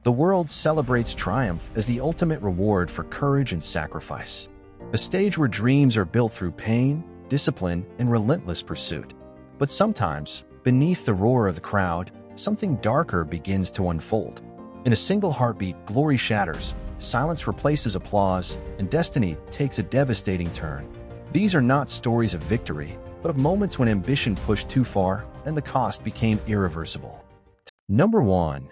The world celebrates triumph as the ultimate reward for courage and sacrifice. A stage where dreams are built through pain, discipline, and relentless pursuit. But sometimes, beneath the roar of the crowd, something darker begins to unfold. In a single heartbeat, glory shatters, silence replaces applause, and destiny takes a devastating turn. These are not stories of victory, but of moments when ambition pushed too far and the cost became irreversible. Number 1.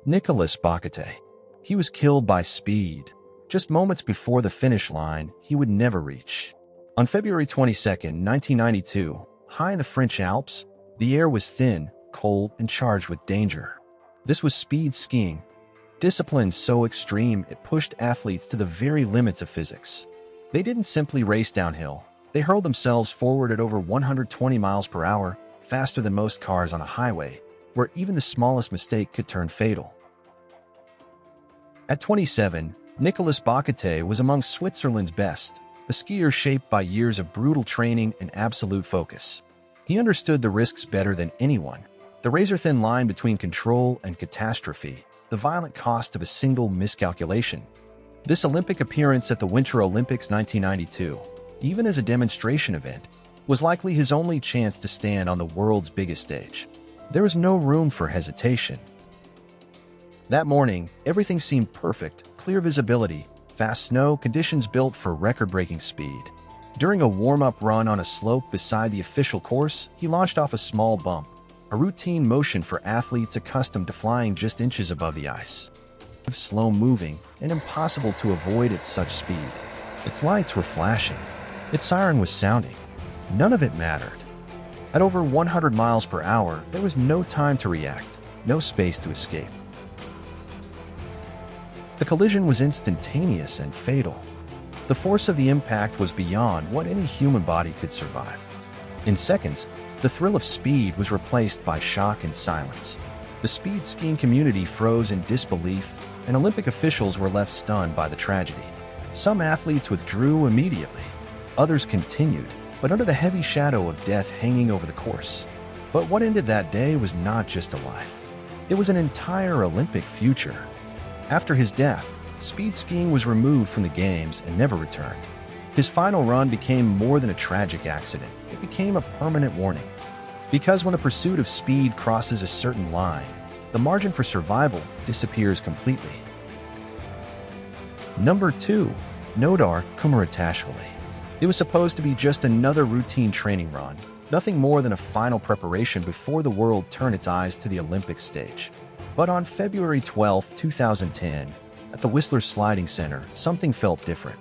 Nicolas Bocquet. He was killed by speed. Just moments before the finish line he would never reach. On February 22, 1992, high in the French Alps, the air was thin, cold, and charged with danger. This was speed skiing. Discipline so extreme it pushed athletes to the very limits of physics. They didn't simply race downhill. They hurled themselves forward at over 120 miles per hour, faster than most cars on a highway, where even the smallest mistake could turn fatal. At 27, Nicolas Bocquet was among Switzerland's best, a skier shaped by years of brutal training and absolute focus. He understood the risks better than anyone, the razor-thin line between control and catastrophe, the violent cost of a single miscalculation. This Olympic appearance at the Winter Olympics 1992, even as a demonstration event, was likely his only chance to stand on the world's biggest stage. There was no room for hesitation. That morning, everything seemed perfect: clear visibility, fast snow, conditions built for record-breaking speed. During a warm-up run on a slope beside the official course, he launched off a small bump, a routine motion for athletes accustomed to flying just inches above the ice. Slow-moving and impossible to avoid at such speed. Its lights were flashing. Its siren was sounding. None of it mattered. At over 100 miles per hour, there was no time to react, no space to escape. The collision was instantaneous and fatal. The force of the impact was beyond what any human body could survive. In seconds, the thrill of speed was replaced by shock and silence. The speed skiing community froze in disbelief, and Olympic officials were left stunned by the tragedy. Some athletes withdrew immediately. Others continued, but under the heavy shadow of death hanging over the course. But what ended that day was not just a life. It was an entire Olympic future. After his death, speed skiing was removed from the Games and never returned. His final run became more than a tragic accident. It became a permanent warning. Because when the pursuit of speed crosses a certain line, the margin for survival disappears completely. Number 2. Nodar Kumaratashvili. It was supposed to be just another routine training run, nothing more than a final preparation before the world turned its eyes to the Olympic stage. But on February 12, 2010, at the Whistler Sliding Center, something felt different.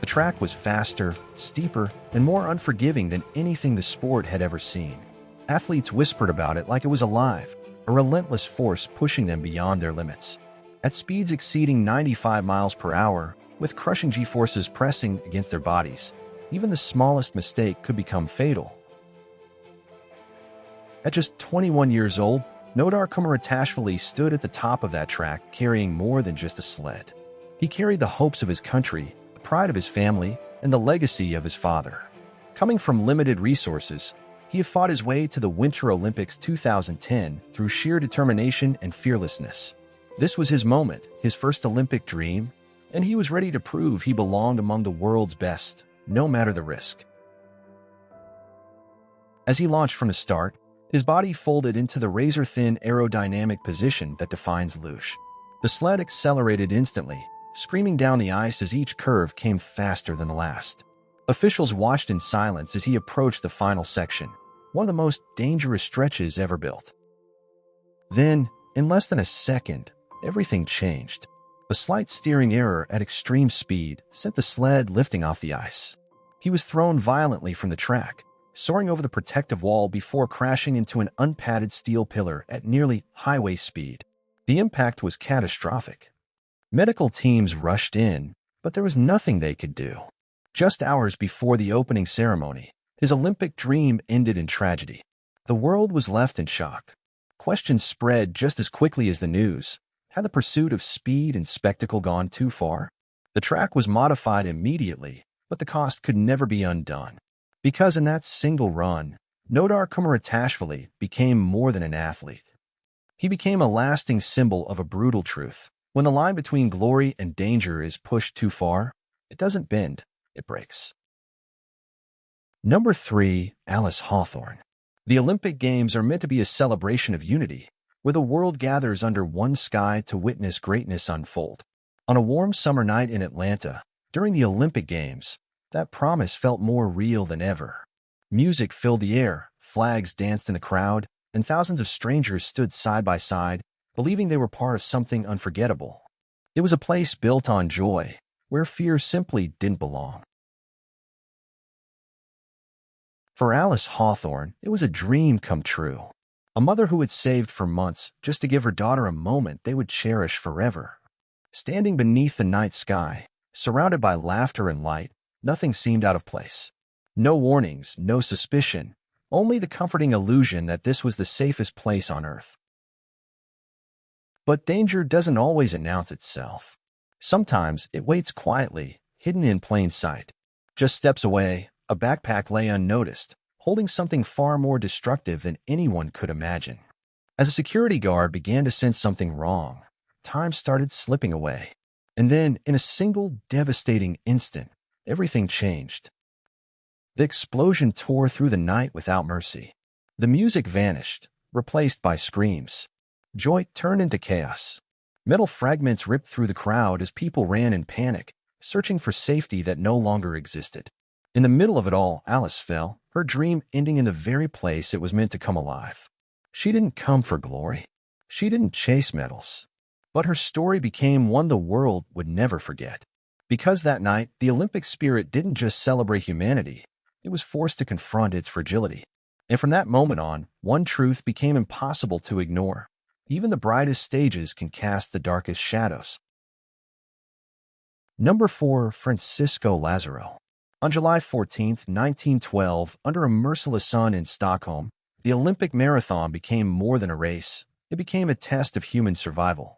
The track was faster, steeper, and more unforgiving than anything the sport had ever seen. Athletes whispered about it like it was alive, a relentless force pushing them beyond their limits. At speeds exceeding 95 miles per hour, with crushing G-forces pressing against their bodies, even the smallest mistake could become fatal. At just 21 years old, Nodar Kumaratashvili stood at the top of that track carrying more than just a sled. He carried the hopes of his country, the pride of his family, and the legacy of his father. Coming from limited resources, he had fought his way to the Winter Olympics 2010 through sheer determination and fearlessness. This was his moment, his first Olympic dream, and he was ready to prove he belonged among the world's best, no matter the risk. As he launched from the start, his body folded into the razor-thin aerodynamic position that defines luge. The sled accelerated instantly, screaming down the ice as each curve came faster than the last. Officials watched in silence as he approached the final section, one of the most dangerous stretches ever built. Then, in less than a second, everything changed. A slight steering error at extreme speed sent the sled lifting off the ice. He was thrown violently from the track, soaring over the protective wall before crashing into an unpadded steel pillar at nearly highway speed. The impact was catastrophic. Medical teams rushed in, but there was nothing they could do. Just hours before the opening ceremony, his Olympic dream ended in tragedy. The world was left in shock. Questions spread just as quickly as the news. Had the pursuit of speed and spectacle gone too far? The track was modified immediately, but the cost could never be undone. Because in that single run, Nodar Kumaratashvili became more than an athlete. He became a lasting symbol of a brutal truth. When the line between glory and danger is pushed too far, it doesn't bend, it breaks. Number 3. Alice Hawthorne. The Olympic Games are meant to be a celebration of unity, where the world gathers under one sky to witness greatness unfold. On a warm summer night in Atlanta, during the Olympic Games, that promise felt more real than ever. Music filled the air, flags danced in the crowd, and thousands of strangers stood side by side, believing they were part of something unforgettable. It was a place built on joy, where fear simply didn't belong. For Alice Hawthorne, it was a dream come true. A mother who had saved for months just to give her daughter a moment they would cherish forever. Standing beneath the night sky, surrounded by laughter and light, nothing seemed out of place. No warnings, no suspicion, only the comforting illusion that this was the safest place on Earth. But danger doesn't always announce itself. Sometimes it waits quietly, hidden in plain sight. Just steps away, a backpack lay unnoticed, holding something far more destructive than anyone could imagine. As a security guard began to sense something wrong, time started slipping away. And then, in a single devastating instant, everything changed. The explosion tore through the night without mercy. The music vanished, replaced by screams. Joy turned into chaos. Metal fragments ripped through the crowd as people ran in panic, searching for safety that no longer existed. In the middle of it all, Alice fell, her dream ending in the very place it was meant to come alive. She didn't come for glory. She didn't chase medals. But her story became one the world would never forget. Because that night, the Olympic spirit didn't just celebrate humanity, it was forced to confront its fragility. And from that moment on, one truth became impossible to ignore. Even the brightest stages can cast the darkest shadows. Number 4. Francisco Lazaro. On July 14, 1912, under a merciless sun in Stockholm, the Olympic marathon became more than a race. It became a test of human survival.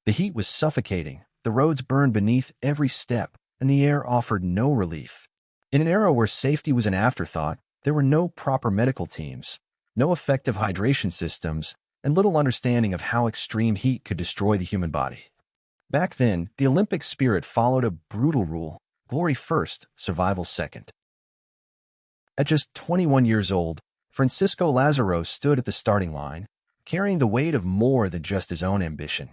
The heat was suffocating, the roads burned beneath every step, and the air offered no relief. In an era where safety was an afterthought, there were no proper medical teams, no effective hydration systems, and little understanding of how extreme heat could destroy the human body. Back then, the Olympic spirit followed a brutal rule: glory first, survival second. At just 21 years old, Francisco Lazaro stood at the starting line, carrying the weight of more than just his own ambition.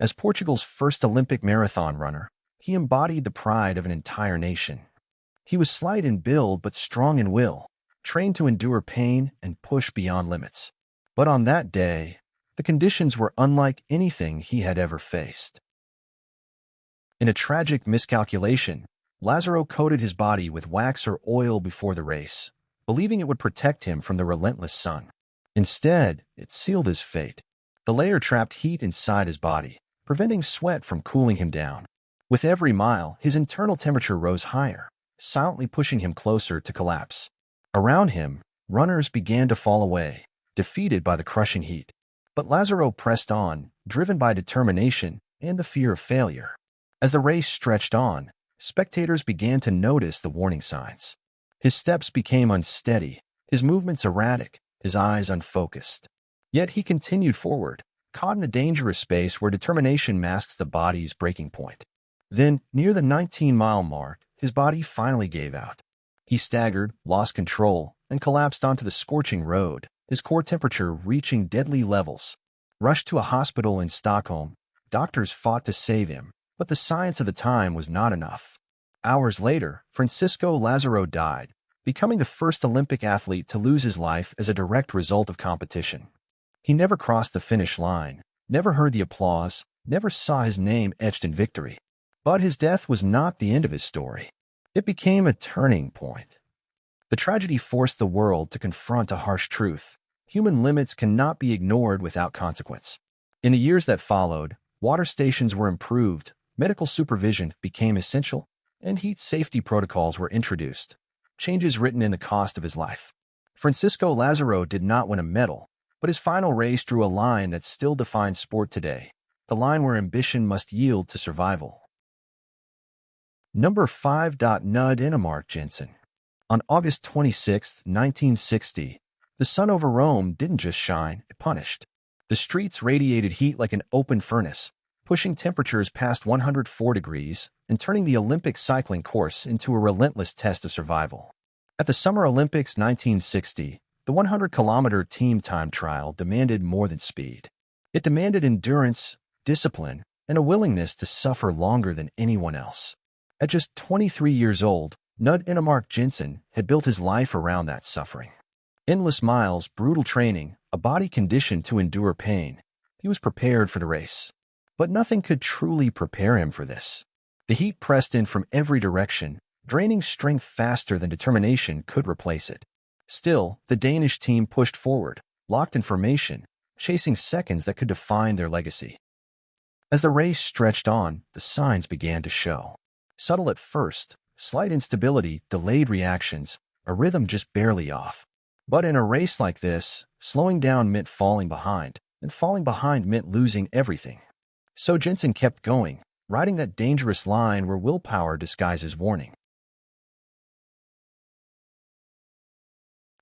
As Portugal's first Olympic marathon runner, he embodied the pride of an entire nation. He was slight in build but strong in will, trained to endure pain and push beyond limits. But on that day, the conditions were unlike anything he had ever faced. In a tragic miscalculation, Lazaro coated his body with wax or oil before the race, believing it would protect him from the relentless sun. Instead, it sealed his fate. The layer trapped heat inside his body, preventing sweat from cooling him down. With every mile, his internal temperature rose higher, silently pushing him closer to collapse. Around him, runners began to fall away, defeated by the crushing heat. But Lazaro pressed on, driven by determination and the fear of failure. As the race stretched on, spectators began to notice the warning signs. His steps became unsteady, his movements erratic, his eyes unfocused. Yet he continued forward, caught in a dangerous space where determination masks the body's breaking point. Then, near the 19-mile mark, his body finally gave out. He staggered, lost control, and collapsed onto the scorching road, his core temperature reaching deadly levels. Rushed to a hospital in Stockholm, doctors fought to save him, but the science of the time was not enough. Hours later, Francisco Lazaro died, becoming the first Olympic athlete to lose his life as a direct result of competition. He never crossed the finish line, never heard the applause, never saw his name etched in victory. But his death was not the end of his story. It became a turning point. The tragedy forced the world to confront a harsh truth: human limits cannot be ignored without consequence. In the years that followed, water stations were improved, medical supervision became essential, and heat safety protocols were introduced, changes written in the cost of his life. Francisco Lazaro did not win a medal, but his final race drew a line that still defines sport today, the line where ambition must yield to survival. Number 5. Nud Ingemark Jensen. On August 26, 1960, the sun over Rome didn't just shine, it punished. The streets radiated heat like an open furnace, pushing temperatures past 104 degrees and turning the Olympic cycling course into a relentless test of survival. At the Summer Olympics 1960, the 100-kilometer team time trial demanded more than speed. It demanded endurance, discipline, and a willingness to suffer longer than anyone else. At just 23 years old, Knud Enemark Jensen had built his life around that suffering. Endless miles, brutal training, a body conditioned to endure pain. He was prepared for the race. But nothing could truly prepare him for this. The heat pressed in from every direction, draining strength faster than determination could replace it. Still, the Danish team pushed forward, locked in formation, chasing seconds that could define their legacy. As the race stretched on, the signs began to show. Subtle at first, slight instability, delayed reactions, a rhythm just barely off. But in a race like this, slowing down meant falling behind, and falling behind meant losing everything. So Jensen kept going, riding that dangerous line where willpower disguises warning.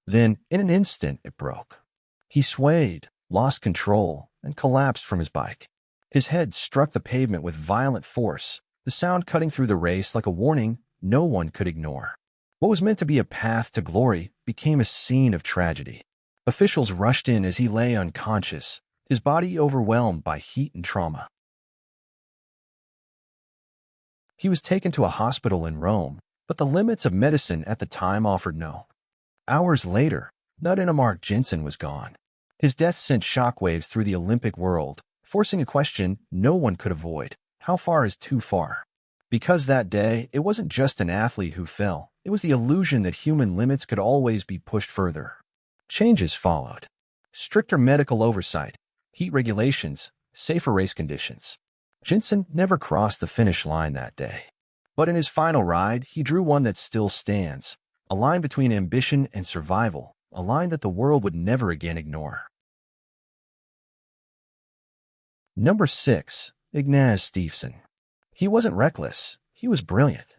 Then, in an instant, it broke. He swayed, lost control, and collapsed from his bike. His head struck the pavement with violent force, the sound cutting through the race like a warning no one could ignore. What was meant to be a path to glory became a scene of tragedy. Officials rushed in as he lay unconscious, his body overwhelmed by heat and trauma. He was taken to a hospital in Rome, but the limits of medicine at the time offered no. Hours later, Knud Enemark Jensen was gone. His death sent shockwaves through the Olympic world, forcing a question no one could avoid. How far is too far? Because that day, it wasn't just an athlete who fell. It was the illusion that human limits could always be pushed further. Changes followed. Stricter medical oversight, heat regulations, safer race conditions. Jensen never crossed the finish line that day. But in his final ride, he drew one that still stands. A line between ambition and survival, a line that the world would never again ignore. Number 6. Ignaz Stephenson. He wasn't reckless, he was brilliant.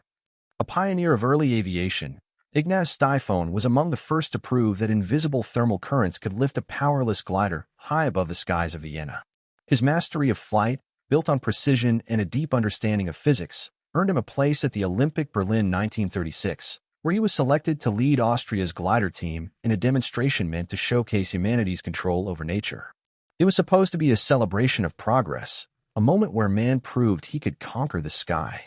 A pioneer of early aviation, Ignaz Stephenson was among the first to prove that invisible thermal currents could lift a powerless glider high above the skies of Vienna. His mastery of flight, built on precision and a deep understanding of physics, earned him a place at the Olympic Berlin 1936, where he was selected to lead Austria's glider team in a demonstration meant to showcase humanity's control over nature. It was supposed to be a celebration of progress, a moment where man proved he could conquer the sky.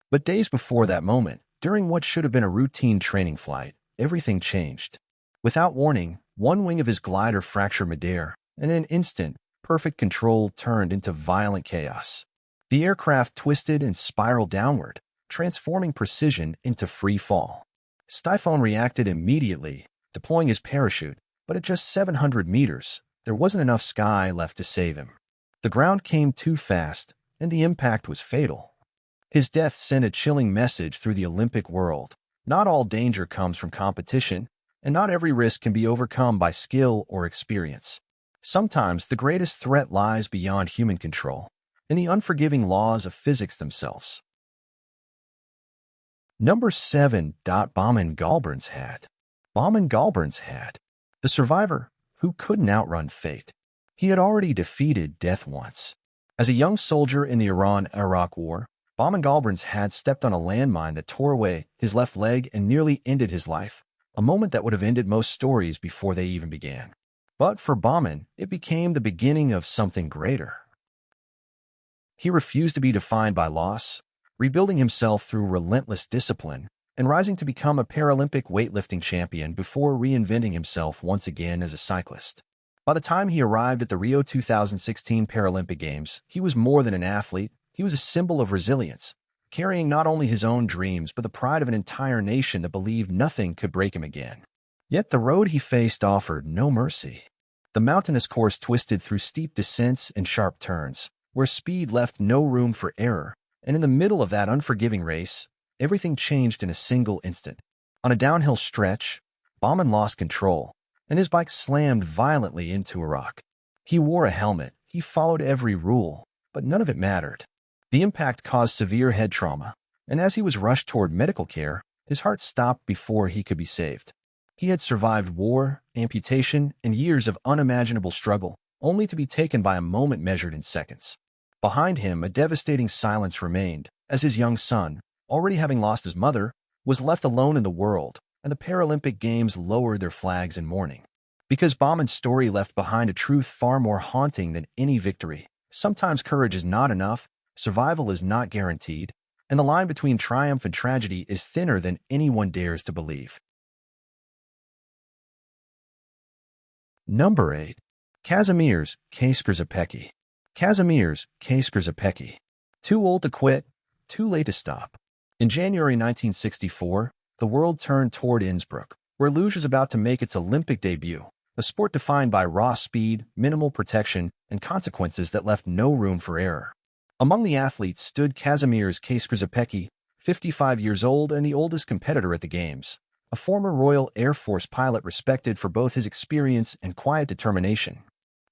But days before that moment, during what should have been a routine training flight, everything changed. Without warning, one wing of his glider fractured midair, and in an instant, perfect control turned into violent chaos. The aircraft twisted and spiraled downward, transforming precision into free fall. Stephenson reacted immediately, deploying his parachute, but at just 700 meters, there wasn't enough sky left to save him. The ground came too fast, and the impact was fatal. His death sent a chilling message through the Olympic world. Not all danger comes from competition, and not every risk can be overcome by skill or experience. Sometimes the greatest threat lies beyond human control, in the unforgiving laws of physics themselves. Number 7. Baumann Galburn's had. Baumann Galburn's had. The survivor who couldn't outrun fate. He had already defeated death once. As a young soldier in the Iran-Iraq War, Baumann Galburn's had stepped on a landmine that tore away his left leg and nearly ended his life, a moment that would have ended most stories before they even began. But for Baumann, it became the beginning of something greater. He refused to be defined by loss, rebuilding himself through relentless discipline, and rising to become a Paralympic weightlifting champion before reinventing himself once again as a cyclist. By the time he arrived at the Rio 2016 Paralympic Games, he was more than an athlete, he was a symbol of resilience, carrying not only his own dreams but the pride of an entire nation that believed nothing could break him again. Yet the road he faced offered no mercy. The mountainous course twisted through steep descents and sharp turns, where speed left no room for error, and in the middle of that unforgiving race, everything changed in a single instant. On a downhill stretch, Baumann lost control, and his bike slammed violently into a rock. He wore a helmet, he followed every rule, but none of it mattered. The impact caused severe head trauma, and as he was rushed toward medical care, his heart stopped before he could be saved. He had survived war, amputation, and years of unimaginable struggle, only to be taken by a moment measured in seconds. Behind him, a devastating silence remained, as his young son, already having lost his mother, was left alone in the world, and the Paralympic Games lowered their flags in mourning. Because Bauman's story left behind a truth far more haunting than any victory. Sometimes courage is not enough, survival is not guaranteed, and the line between triumph and tragedy is thinner than anyone dares to believe. Number 8. Kazimierz Kaczmarzyk. Kazimierz Kaczmarzyk. Too old to quit, too late to stop. In January 1964, the world turned toward Innsbruck, where luge is about to make its Olympic debut, a sport defined by raw speed, minimal protection, and consequences that left no room for error. Among the athletes stood Kazimierz Kaczmarzyk, 55 years old and the oldest competitor at the Games, a former Royal Air Force pilot respected for both his experience and quiet determination.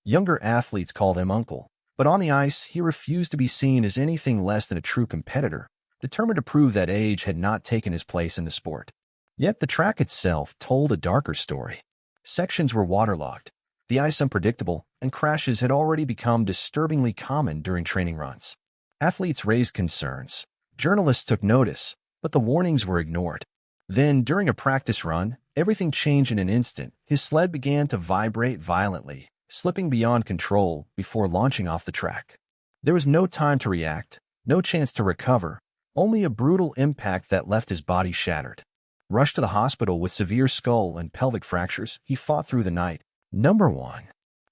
Younger athletes called him Uncle, but on the ice he refused to be seen as anything less than a true competitor, determined to prove that age had not taken his place in the sport. Yet the track itself told a darker story. Sections were waterlogged, the ice unpredictable, and crashes had already become disturbingly common during training runs. Athletes raised concerns. Journalists took notice, but the warnings were ignored. Then, during a practice run, everything changed in an instant. His sled began to vibrate violently, slipping beyond control before launching off the track. There was no time to react, no chance to recover, only a brutal impact that left his body shattered. Rushed to the hospital with severe skull and pelvic fractures, he fought through the night. Number 1.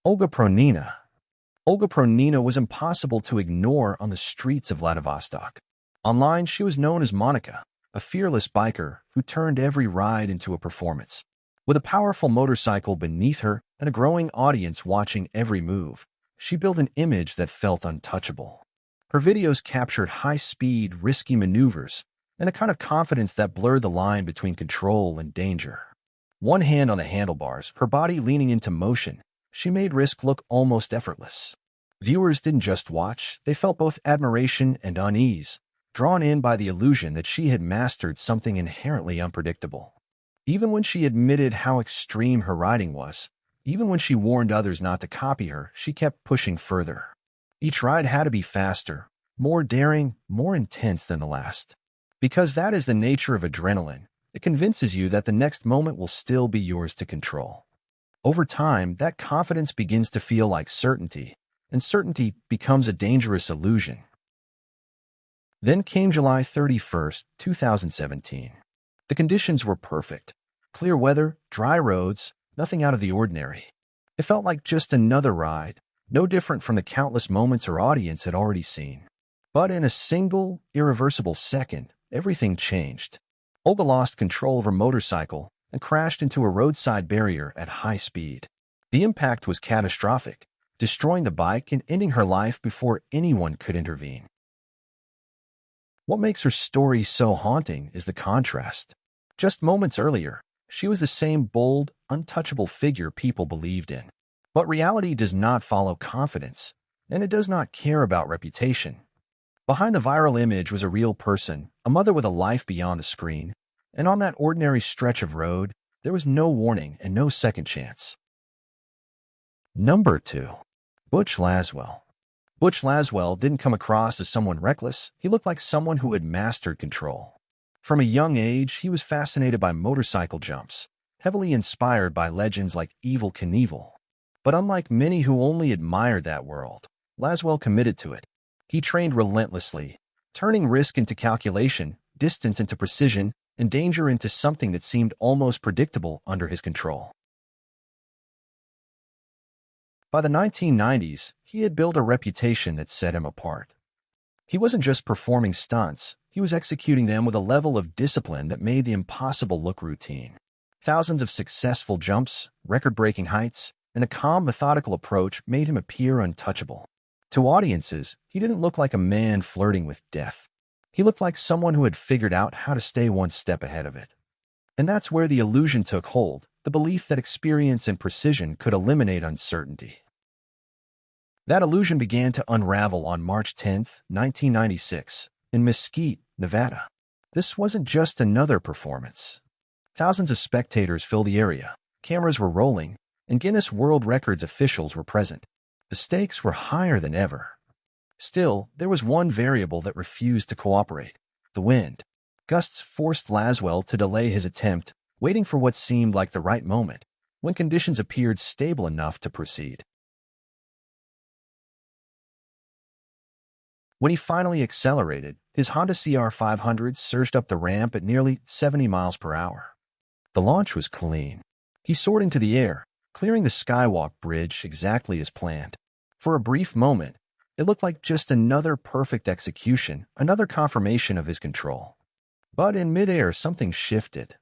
Olga Pronina. Olga Pronina was impossible to ignore on the streets of Vladivostok. Online, she was known as Monica, a fearless biker who turned every ride into a performance. With a powerful motorcycle beneath her and a growing audience watching every move, she built an image that felt untouchable. Her videos captured high-speed, risky maneuvers and a kind of confidence that blurred the line between control and danger. One hand on the handlebars, her body leaning into motion, she made risk look almost effortless. Viewers didn't just watch, they felt both admiration and unease, drawn in by the illusion that she had mastered something inherently unpredictable. Even when she admitted how extreme her riding was, even when she warned others not to copy her, she kept pushing further. Each ride had to be faster, more daring, more intense than the last. Because that is the nature of adrenaline. It convinces you that the next moment will still be yours to control. Over time, that confidence begins to feel like certainty, and certainty becomes a dangerous illusion. Then came July 31st, 2017. The conditions were perfect. Clear weather, dry roads, nothing out of the ordinary. It felt like just another ride, no different from the countless moments her audience had already seen. But in a single, irreversible second, everything changed. Olga lost control of her motorcycle and crashed into a roadside barrier at high speed. The impact was catastrophic, destroying the bike and ending her life before anyone could intervene. What makes her story so haunting is the contrast. Just moments earlier, she was the same bold, untouchable figure people believed in. But reality does not follow confidence, and it does not care about reputation. Behind the viral image was a real person, a mother with a life beyond the screen, and on that ordinary stretch of road, there was no warning and no second chance. Number 2. Butch Laswell. Butch Laswell didn't come across as someone reckless. He looked like someone who had mastered control. From a young age, he was fascinated by motorcycle jumps, heavily inspired by legends like Evel Knievel. But unlike many who only admired that world, Laswell committed to it. He trained relentlessly, turning risk into calculation, distance into precision, and danger into something that seemed almost predictable under his control. By the 1990s, he had built a reputation that set him apart. He wasn't just performing stunts, he was executing them with a level of discipline that made the impossible look routine. Thousands of successful jumps, record-breaking heights, and a calm, methodical approach made him appear untouchable. To audiences, he didn't look like a man flirting with death. He looked like someone who had figured out how to stay one step ahead of it. And that's where the illusion took hold, the belief that experience and precision could eliminate uncertainty. That illusion began to unravel on March 10, 1996, in Mesquite, Nevada. This wasn't just another performance. Thousands of spectators filled the area, cameras were rolling, and Guinness World Records officials were present. The stakes were higher than ever. Still, there was one variable that refused to cooperate: the wind. Gusts forced Laswell to delay his attempt, waiting for what seemed like the right moment, when conditions appeared stable enough to proceed. When he finally accelerated, his Honda CR500 surged up the ramp at nearly 70 miles per hour. The launch was clean. He soared into the air, clearing the skywalk bridge exactly as planned. For a brief moment, it looked like just another perfect execution, another confirmation of his control. But in midair, something shifted.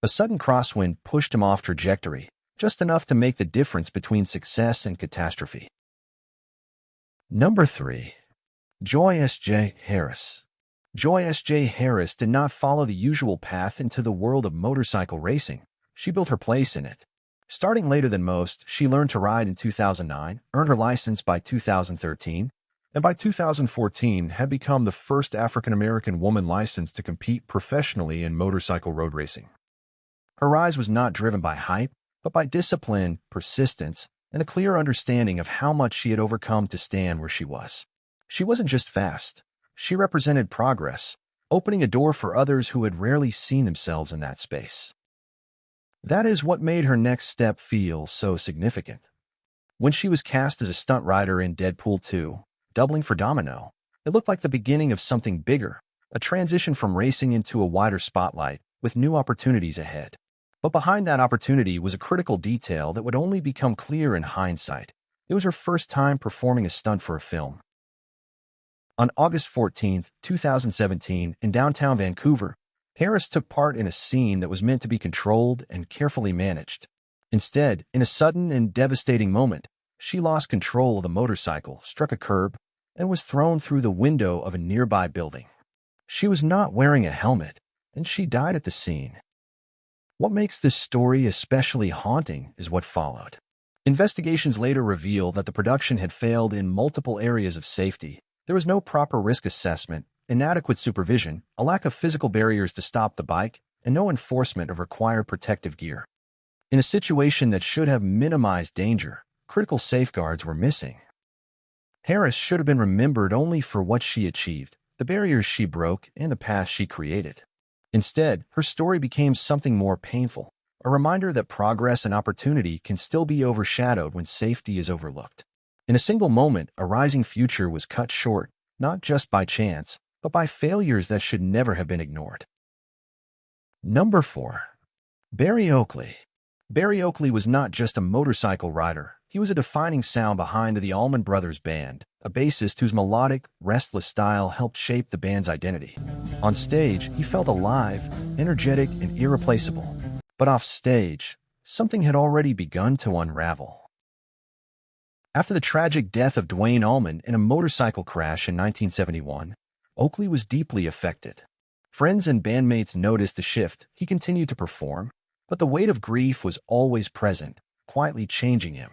A sudden crosswind pushed him off trajectory, just enough to make the difference between success and catastrophe. Number 3. Joy S.J. Harris. Joy S.J. Harris did not follow the usual path into the world of motorcycle racing. She built her place in it. Starting later than most, she learned to ride in 2009, earned her license by 2013, and by 2014 had become the first African-American woman licensed to compete professionally in motorcycle road racing. Her rise was not driven by hype, but by discipline, persistence, and a clear understanding of how much she had overcome to stand where she was. She wasn't just fast. She represented progress, opening a door for others who had rarely seen themselves in that space. That is what made her next step feel so significant. When she was cast as a stunt rider in Deadpool 2, doubling for Domino, it looked like the beginning of something bigger, a transition from racing into a wider spotlight, with new opportunities ahead. But behind that opportunity was a critical detail that would only become clear in hindsight. It was her first time performing a stunt for a film. On August 14, 2017, in downtown Vancouver, Harris took part in a scene that was meant to be controlled and carefully managed. Instead, in a sudden and devastating moment, she lost control of the motorcycle, struck a curb, and was thrown through the window of a nearby building. She was not wearing a helmet, and she died at the scene. What makes this story especially haunting is what followed. Investigations later reveal that the production had failed in multiple areas of safety. There was no proper risk assessment, inadequate supervision, a lack of physical barriers to stop the bike, and no enforcement of required protective gear. In a situation that should have minimized danger, critical safeguards were missing. Harris should have been remembered only for what she achieved, the barriers she broke, and the path she created. Instead, her story became something more painful, a reminder that progress and opportunity can still be overshadowed when safety is overlooked. In a single moment, a rising future was cut short, not just by chance, but by failures that should never have been ignored. Number 4. Barry Oakley. Barry Oakley was not just a motorcycle rider. He was a defining sound behind the Allman Brothers Band, a bassist whose melodic, restless style helped shape the band's identity. On stage, he felt alive, energetic, and irreplaceable. But off stage, something had already begun to unravel. After the tragic death of Duane Allman in a motorcycle crash in 1971, Oakley was deeply affected. Friends and bandmates noticed the shift. He continued to perform, but the weight of grief was always present, quietly changing him.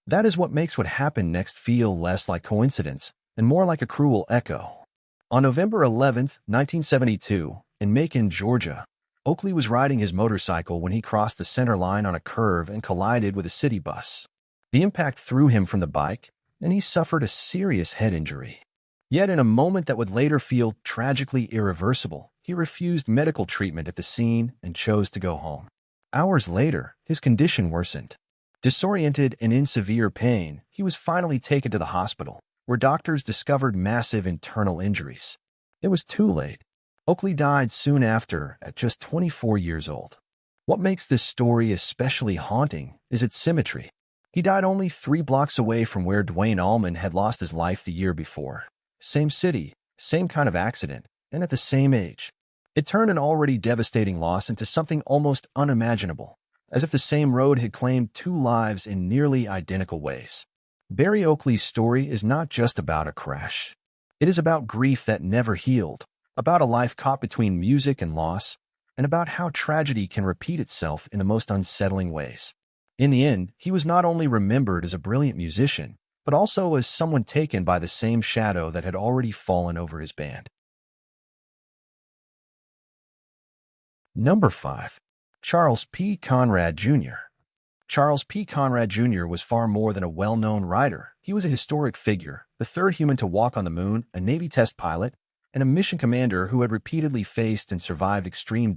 That is what makes what happened next feel less like coincidence and more like a cruel echo. On November 11, 1972, in Macon, Georgia, Oakley was riding his motorcycle when he crossed the center line on a curve and collided with a city bus. The impact threw him from the bike, and he suffered a serious head injury. Yet in a moment that would later feel tragically irreversible, he refused medical treatment at the scene and chose to go home. Hours later, his condition worsened. Disoriented and in severe pain, he was finally taken to the hospital, where doctors discovered massive internal injuries. It was too late. Oakley died soon after, at just 24 years old. What makes this story especially haunting is its symmetry. He died only 3 blocks away from where Duane Allman had lost his life the year before. Same city, same kind of accident, and at the same age. It turned an already devastating loss into something almost unimaginable, as if the same road had claimed 2 lives in nearly identical ways. Barry Oakley's story is not just about a crash. It is about grief that never healed, about a life caught between music and loss, and about how tragedy can repeat itself in the most unsettling ways. In the end, he was not only remembered as a brilliant musician, but also as someone taken by the same shadow that had already fallen over his band. Number 5. Charles P. Conrad Jr. Charles P. Conrad Jr. was far more than a well-known writer. He was a historic figure, the third human to walk on the moon, a Navy test pilot, and a mission commander who had repeatedly faced and survived extreme